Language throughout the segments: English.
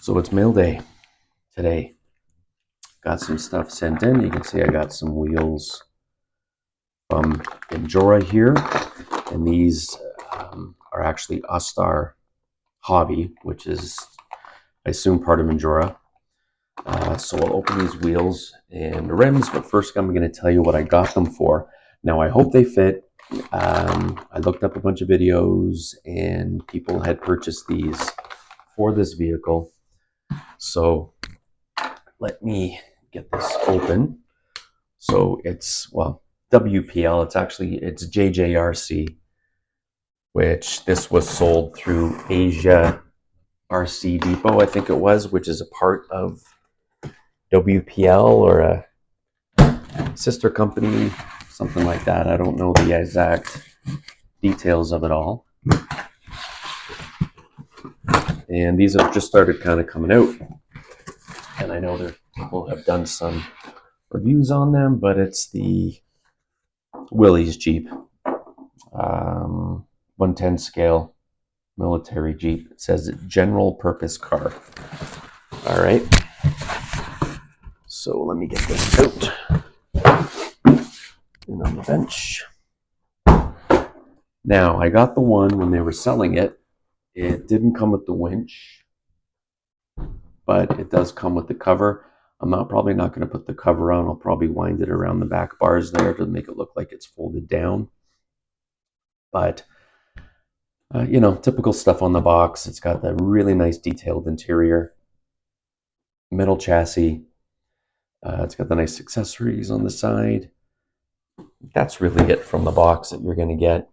So it's mail day today. Got some stuff sent in. You can see I got some wheels from Endura here, and these are actually Ustar Hobby, which is, I assume, part of Endura. So I'll open these wheels and the rims, but first I'm going to tell you what I got them for. Now I hope they fit. I looked up a bunch of videos and people had purchased these for this vehicle. So let me get this open. So it's, well, WPL, it's JJRC, which this was sold through Asia RC Depot, I think it was, which is a part of WPL or a sister company, something like that. I don't know the exact details of it all. And these have just started kind of coming out. And I know that people have done some reviews on them, but it's the Willy's Jeep. 110 scale military Jeep. It says general purpose car. All right. So let me get this out and on the bench. Now, I got the one when they were selling it. It didn't come with the winch, but it does come with the cover. I'm probably not going to put the cover on. I'll probably wind it around the back bars there to make it look like it's folded down. But, you know, typical stuff on the box. It's got that really nice detailed interior, metal chassis. It's got the nice accessories on the side. That's really it from the box that you're going to get.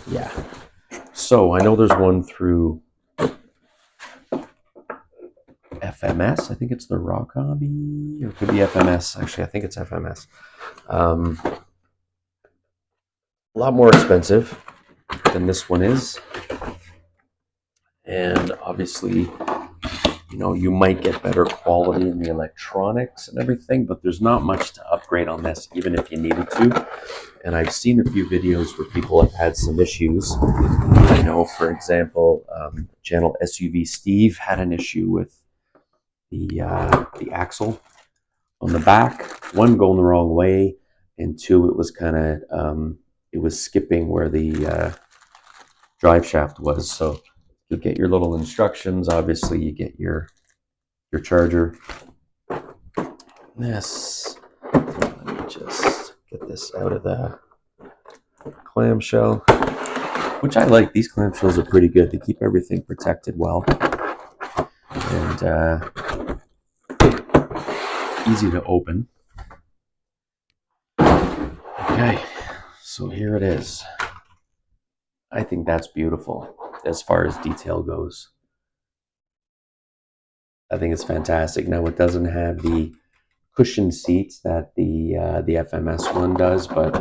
Yeah. So I know there's one through FMS. I think it's the Rock Hobby, or it could be FMS. Actually, I think it's FMS. A lot more expensive than this one is. And obviously, you know, you might get better quality in the electronics and everything, but there's not much to upgrade on this, even if you needed to. And I've seen a few videos where people have had some issues. I know, for example, channel SUV Steve had an issue with the axle on the back. One, going the wrong way, and two, it was kind of it was skipping where the drive shaft was. So you get your little instructions. Obviously, you get your charger. This, let me just get this out of the clamshell, which I like. These clamshells are pretty good. They keep everything protected well, and easy to open. Okay, so here it is. I think that's beautiful as far as detail goes. I think it's fantastic. Now, it doesn't have the cushion seats that the FMS one does, but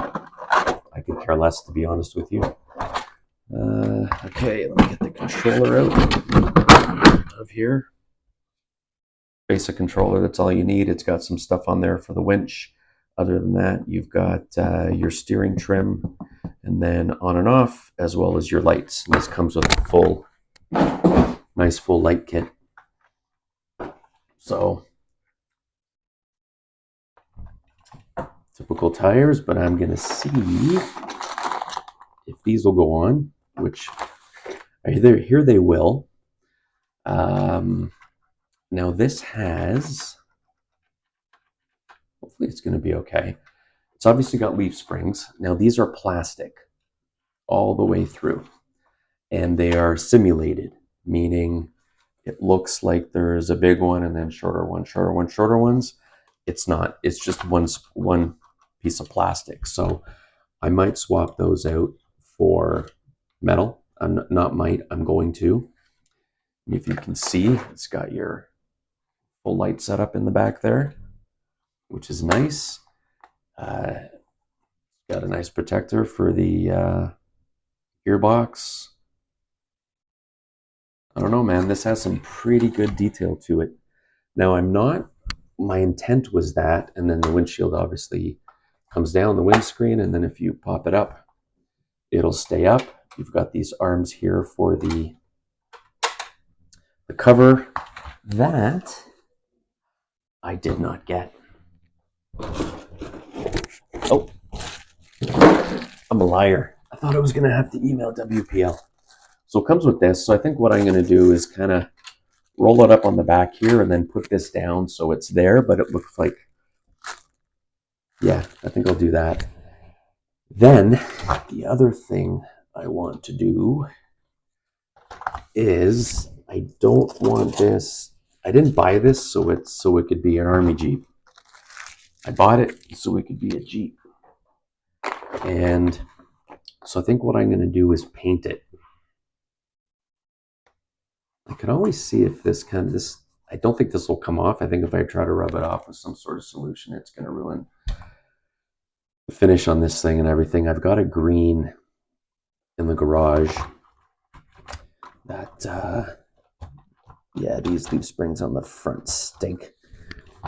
I could care less, to be honest with you. Okay, let me get the controller out of here. Basic controller, that's all you need. It's got some stuff on there for the winch. Other than that, you've got your steering trim, and then on and off, as well as your lights. And this comes with a nice full light kit. So, typical tires, but I'm going to see if these will go on, which here they will. Now this has, hopefully it's going to be okay. It's obviously got leaf springs. Now these are plastic all the way through, and they are simulated, meaning it looks like there's a big one and then shorter ones. It's not. It's just one piece of plastic. So I might swap those out for metal. I'm going to. And if you can see, it's got your full light setup in the back there, which is nice. Got a nice protector for the gearbox. I don't know, man. This has some pretty good detail to it. Now, my intent was that, and then the windshield obviously comes down the windscreen, and then if you pop it up, it'll stay up. You've got these arms here for the the cover, that I did not get. Oh, I'm a liar. I thought I was going to have to email WPL. So it comes with this. So I think what I'm going to do is kind of roll it up on the back here and then put this down so it's there, but it looks like, yeah, I think I'll do that. Then the other thing I want to do is I don't want this. I didn't buy this so it could be an army Jeep. I bought it so it could be a Jeep. And so I think what I'm going to do is paint it. I can always see if this I don't think this will come off. I think if I try to rub it off with some sort of solution, it's going to ruin the finish on this thing and everything. I've got a green in the garage that, yeah, these leaf springs on the front stink.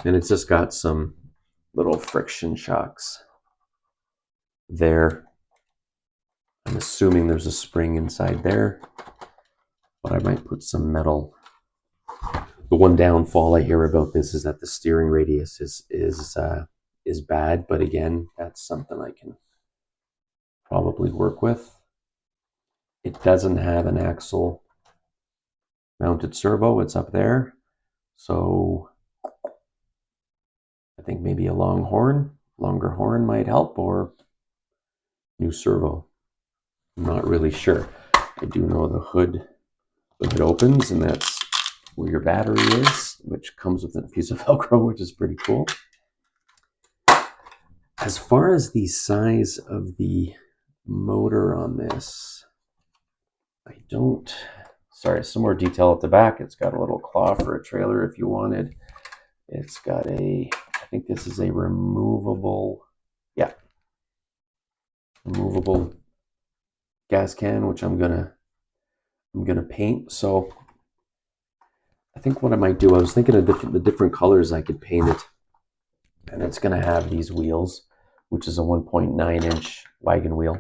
And it's just got some little friction shocks there. I'm assuming there's a spring inside there, but I might put some metal. The one downfall I hear about this is that the steering radius is bad, but again, that's something I can probably work with. It doesn't have an axle mounted servo. It's up there, so I think maybe a longer horn might help, or new servo. I'm not really sure. I do know the hood opens, and that's where your battery is, which comes with a piece of Velcro, which is pretty cool. As far as the size of the motor on this, some more detail at the back. It's got a little claw for a trailer if you wanted. It's got I think this is a removable gas can, which I'm gonna paint. So I think what I might do, I was thinking of the different colors I could paint it. And it's gonna have these wheels, which is a 1.9-inch wagon wheel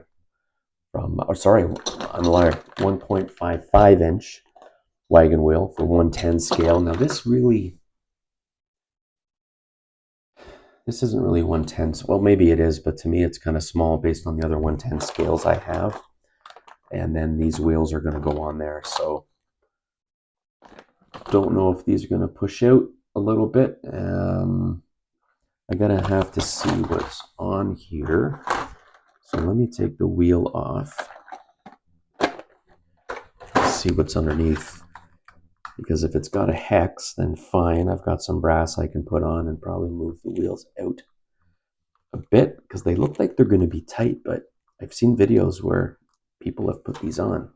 I'm a liar, 1.55-inch wagon wheel for 110 scale. Now this isn't really 110. Well, maybe it is, but to me it's kind of small based on the other 110 scales I have. And then these wheels are going to go on there. So don't know if these are going to push out a little bit. I'm going to have to see what's on here. So let me take the wheel off. See what's underneath. Because if it's got a hex, then fine. I've got some brass I can put on and probably move the wheels out a bit because they look like they're going to be tight, but I've seen videos where people have put these on.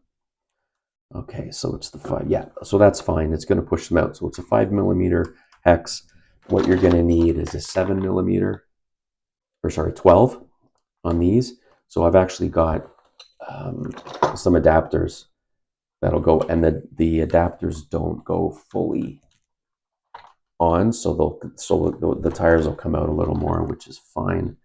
Okay, so it's the 5. Yeah, so that's fine. It's going to push them out. So it's a 5mm hex. What you're going to need is a 7mm, 12 on these. So I've actually got some adapters that'll go, and the adapters don't go fully on, so the tires will come out a little more, which is fine.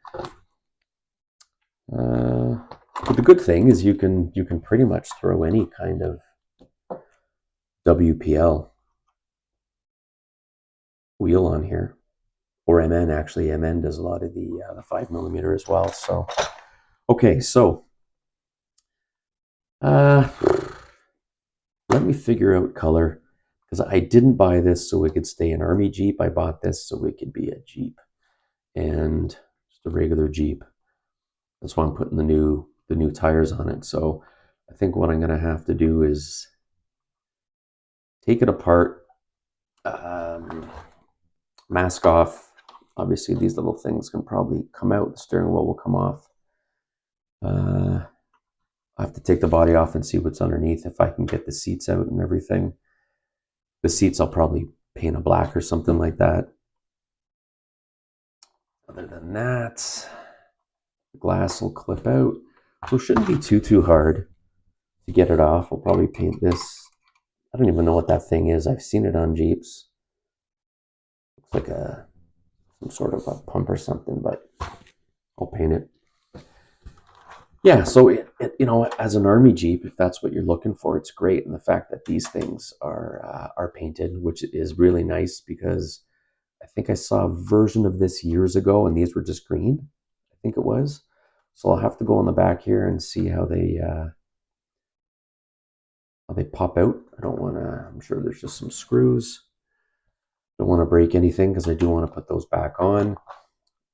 But the good thing is you can pretty much throw any kind of WPL wheel on here, or MN. Actually, MN does a lot of the 5mm as well. So okay, so let me figure out color, because I didn't buy this so it could stay an army Jeep. I bought this so it could be a Jeep, and just a regular Jeep. That's why I'm putting the new tires on it. So I think what I'm going to have to do is take it apart, mask off. Obviously, these little things can probably come out. The steering wheel will come off. I have to take the body off and see what's underneath, if I can get the seats out and everything. The seats I'll probably paint a black or something like that. Other than that, the glass will clip out. So it shouldn't be too hard to get it off. I'll probably paint this. I don't even know what that thing is. I've seen it on Jeeps. Looks like some sort of a pump or something, but I'll paint it. yeah, so you know, as an army Jeep, if that's what you're looking for, it's great. And the fact that these things are painted, which is really nice, because I think I saw a version of this years ago, and these were just green. I think it was. So I'll have to go on the back here and see how they pop out. I don't want to. I'm sure there's just some screws. Don't want to break anything because I do want to put those back on.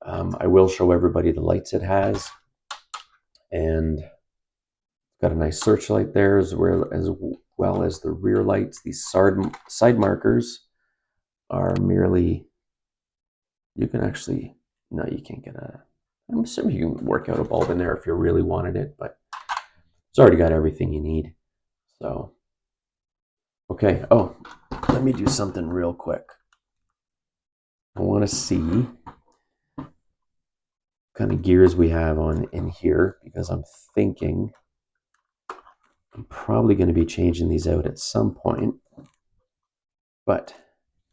I will show everybody the lights it has, and got a nice searchlight there as well as the rear lights. These side markers are merely, you can actually, no, you can't get a, I'm assuming you can work out a bulb in there if you really wanted it, but it's already got everything you need. So, okay. Oh, let me do something real quick. I want to see what kind of gears we have on in here, because I'm thinking I'm probably going to be changing these out at some point, but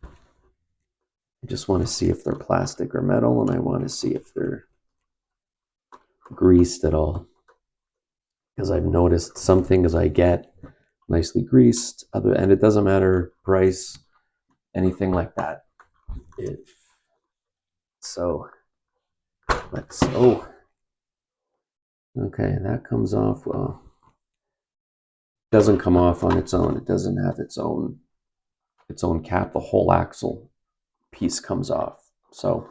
I just want to see if they're plastic or metal, and I want to see if they're greased at all, because I've noticed some things I get nicely greased, and it doesn't matter price, anything like that. So let's, oh, okay, that comes off. Well, it doesn't come off on its own. It doesn't have its own cap. The whole axle piece comes off. So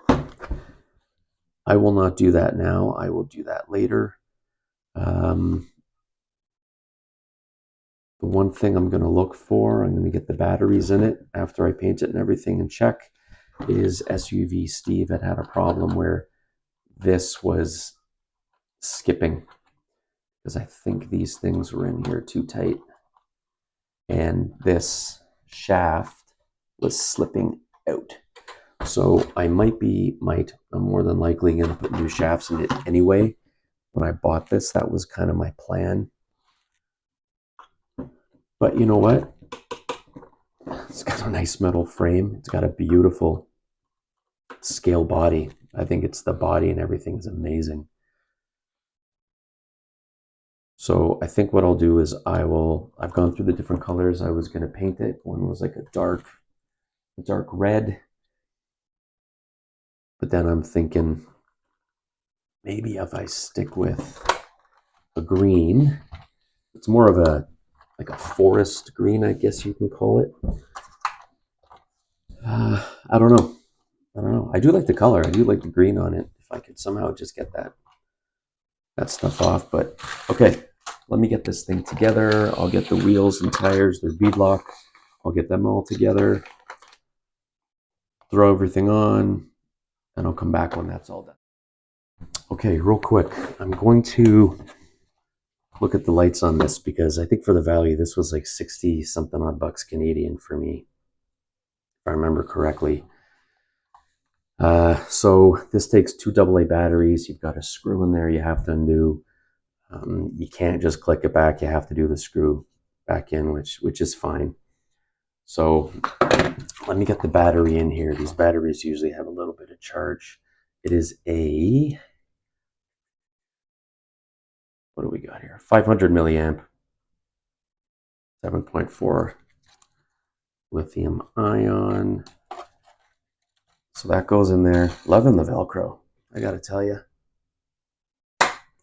I will not do that now. I will do that later. The one thing I'm going to look for, I'm going to get the batteries in it after I paint it and everything and check, is SUV Steve had a problem where this was skipping, because I think these things were in here too tight, and this shaft was slipping out. So I'm more than likely going to put new shafts in it anyway. When I bought this, that was kind of my plan. But you know what? It's got a nice metal frame. It's got a beautiful scale body. I think it's the body and everything is amazing. So I think what I'll do is I've gone through the different colors I was going to paint it. One was like a dark red. But then I'm thinking maybe if I stick with a green, it's more of a forest green, I guess you can call it. I don't know. I do like the color. I do like the green on it. If I could somehow just get that stuff off. But okay, let me get this thing together. I'll get the wheels and tires. They're beadlock. I'll get them all together. Throw everything on, and I'll come back when that's all done. Okay, real quick. I'm going to look at the lights on this, because I think for the value, this was like 60 something odd bucks Canadian for me, if I remember correctly. So this takes 2 AA batteries. You've got a screw in there you have to undo. You can't just click it back. You have to do the screw back in, which is fine. So let me get the battery in here. These batteries usually have a little bit of charge. It is a, what do we got here? 500 milliamp, 7.4 lithium ion. So that goes in there. Loving the Velcro, I gotta tell you.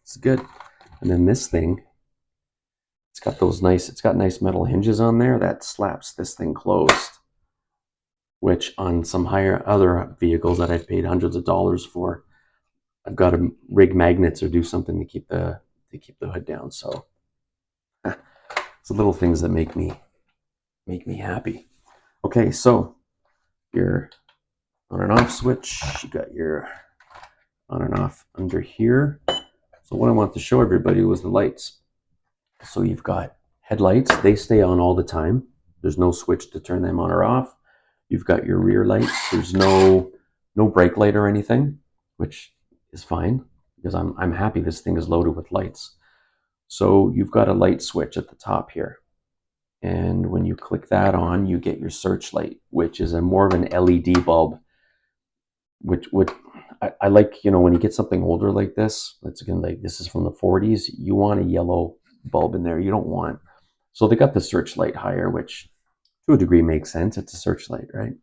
It's good. And then this thing, it's got nice metal hinges on there that slaps this thing closed, which on some other vehicles that I've paid hundreds of dollars for, I've got to rig magnets or do something to keep the hood down. So it's the little things that make me happy. Okay, so your on and off switch, you got your on and off under here. So what I want to show everybody was the lights. So you've got headlights, they stay on all the time. There's no switch to turn them on or off. You've got your rear lights. There's no brake light or anything, which is fine, because I'm happy this thing is loaded with lights. So you've got a light switch at the top here. And when you click that on, you get your searchlight, which is more of an LED bulb, which I like, you know, when you get something older like this, it's again, like this is from the 40s, you want a yellow bulb in there. You don't want, so they got the searchlight higher, which to a degree makes sense. It's a searchlight, right?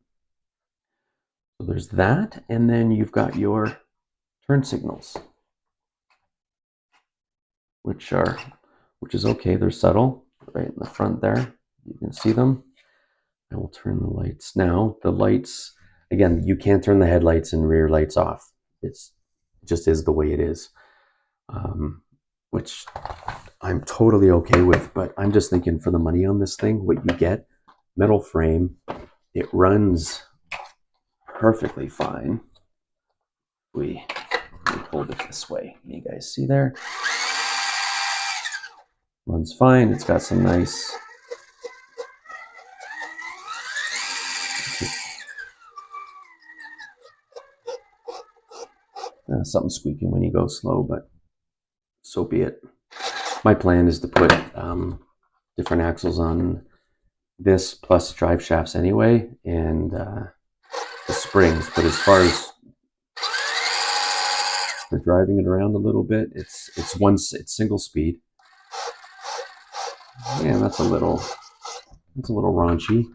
So there's that. And then you've got your turn signals, which is okay. They're subtle right in the front there. You can see them. I will turn the lights. Now, the lights, again, you can't turn the headlights and rear lights off. It just is the way it is, which I'm totally okay with, but I'm just thinking for the money on this thing, what you get, metal frame, it runs perfectly fine. We hold it this way. Can you guys see there? Runs fine. It's got some nice something squeaking when you go slow, but so be it. My plan is to put different axles on this plus drive shafts anyway, and the springs. But as far as for driving it around a little bit, it's single speed. Yeah, that's a little raunchy.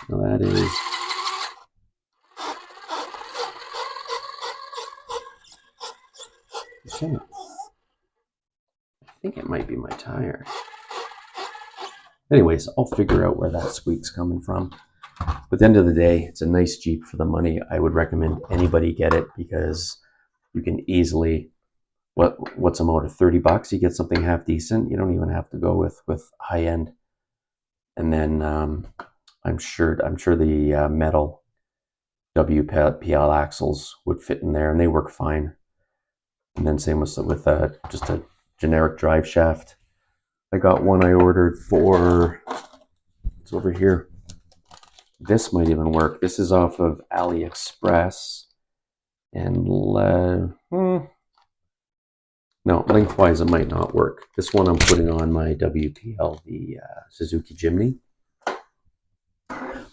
Now that is. Okay. I think it might be my tire. Anyways, I'll figure out where that squeak's coming from. But at the end of the day, it's a nice Jeep for the money. I would recommend anybody get it because you can easily, what's a motor? $30. You get something half decent. You don't even have to go with high end. And then I'm sure the metal WPL axles would fit in there, and they work fine. And then same with just a generic drive shaft. I got one I ordered for, it's over here. This might even work. This is off of AliExpress. And no, lengthwise it might not work. This one I'm putting on my WPL, the Suzuki Jimny.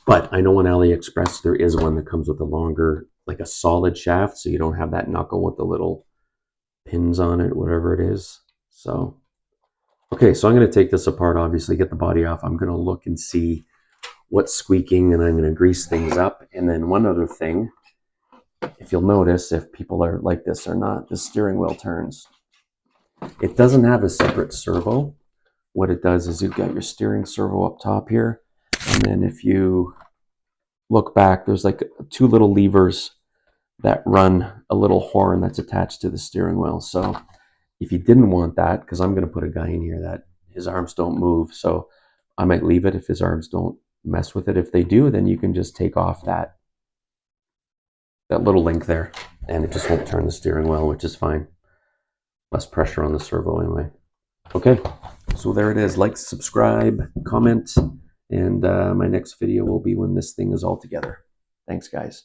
But I know on AliExpress there is one that comes with a longer, like a solid shaft, so you don't have that knuckle with the little pins on it, whatever it is. So, okay, so I'm going to take this apart, obviously, get the body off. I'm going to look and see what's squeaking, and I'm going to grease things up. And then one other thing, if you'll notice, if people are like this or not, the steering wheel turns. It doesn't have a separate servo. What it does is you've got your steering servo up top here, and then if you look back, there's like two little levers that run a little horn that's attached to the steering wheel. So if you didn't want that, because I'm going to put a guy in here that his arms don't move, so I might leave it if his arms don't mess with it. If they do, then you can just take off that little link there, and it just won't turn the steering wheel, which is fine. Less pressure on the servo anyway. Okay, so there it is. Like, subscribe, comment, and my next video will be when this thing is all together. Thanks, guys.